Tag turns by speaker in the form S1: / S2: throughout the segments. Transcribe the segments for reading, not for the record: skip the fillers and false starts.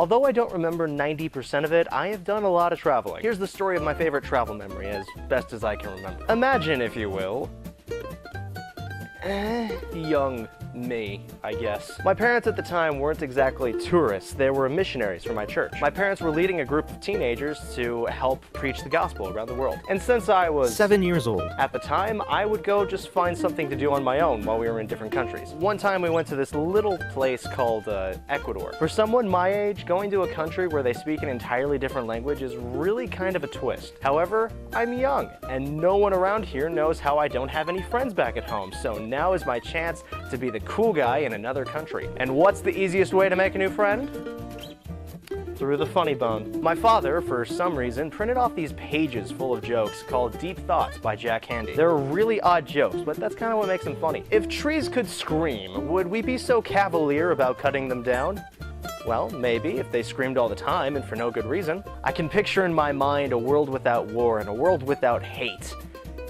S1: Although I don't remember 90% of it, I have done a lot of traveling. Here's the story of my favorite travel memory, as best as I can remember. Imagine, if you will, young me, I guess. My parents at the time weren't exactly tourists, they were missionaries for my church. My parents were leading a group of teenagers to help preach the gospel around the world. And since I was
S2: 7 years old
S1: at the time, I would go just find something to do on my own while we were in different countries. One time we went to this little place called Ecuador. For someone my age, going to a country where they speak an entirely different language is really kind of a twist. However, I'm young, and no one around here knows how I don't have any friends back at home, so now is my chance to be the cool guy in another country. And what's the easiest way to make a new friend? Through the funny bone. My father, for some reason, printed off these pages full of jokes called Deep Thoughts by Jack Handey. They're really odd jokes, but that's kind of what makes them funny. If trees could scream, would we be so cavalier about cutting them down? Well, maybe, if they screamed all the time and for no good reason. I can picture in my mind a world without war and a world without hate.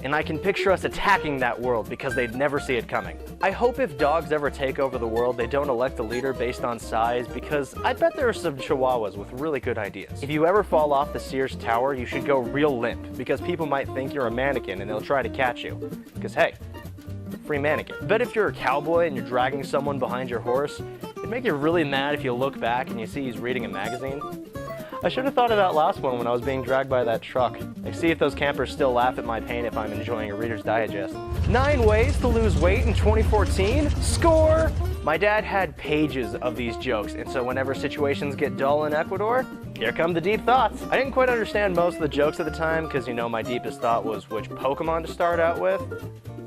S1: And I can picture us attacking that world because they'd never see it coming. I hope if dogs ever take over the world, they don't elect a leader based on size, because I bet there are some chihuahuas with really good ideas. If you ever fall off the Sears Tower, you should go real limp, because people might think you're a mannequin and they'll try to catch you. Because hey, free mannequin. I bet if you're a cowboy and you're dragging someone behind your horse, it'd make you really mad if you look back and you see he's reading a magazine. I should have thought of that last one when I was being dragged by that truck. Like, see if those campers still laugh at my pain if I'm enjoying a Reader's Digest. 9 ways to lose weight in 2014. Score! My dad had pages of these jokes, and so whenever situations get dull in Ecuador, here come the deep thoughts. I didn't quite understand most of the jokes at the time, because, you know, my deepest thought was which Pokemon to start out with.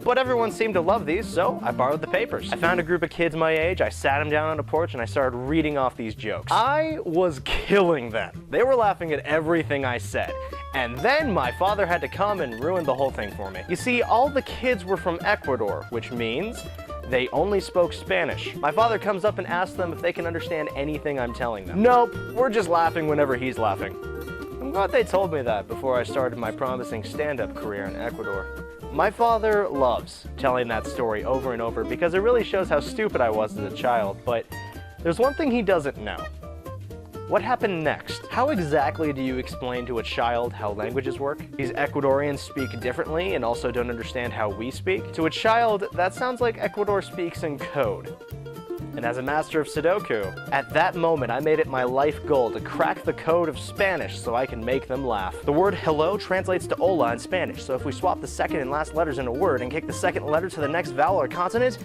S1: But everyone seemed to love these, so I borrowed the papers. I found a group of kids my age, I sat them down on a porch, and I started reading off these jokes. I was killing them. They were laughing at everything I said. And then my father had to come and ruin the whole thing for me. You see, all the kids were from Ecuador, which means they only spoke Spanish. My father comes up and asks them if they can understand anything I'm telling them. Nope, we're just laughing whenever he's laughing. I'm glad they told me that before I started my promising stand-up career in Ecuador. My father loves telling that story over and over because it really shows how stupid I was as a child, but there's one thing he doesn't know. What happened next? How exactly do you explain to a child how languages work? These Ecuadorians speak differently and also don't understand how we speak. To a child, that sounds like Ecuador speaks in code. And as a master of Sudoku, at that moment I made it my life goal to crack the code of Spanish so I can make them laugh. The word hello translates to hola in Spanish, so if we swap the second and last letters in a word and kick the second letter to the next vowel or consonant,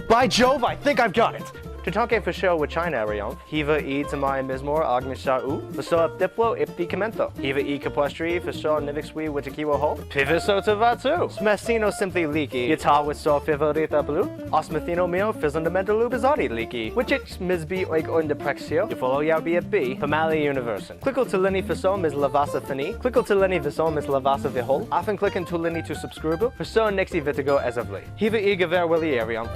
S1: by Jove, I think I've got it! Tutanke fasho with China arion, hiva I tamai mismor agmisha u, faso ap diplo ipticamento, hiva I capostri faso nivixwi witakiwa ho, piviso tavatu, smesino simply leaky, yata with so favorita blue, osmathino mio fizundamental bizarri leaky, whichich misbi oik undeprexio, ifolo yabi at b, famali universan. Clickle to lini faso mis lavasa thani, clickle to lini faso mis lavasa vihol, often clicking to lini to subscribe, faso nixi vitigo as of late. Hiva I gaver willi arion.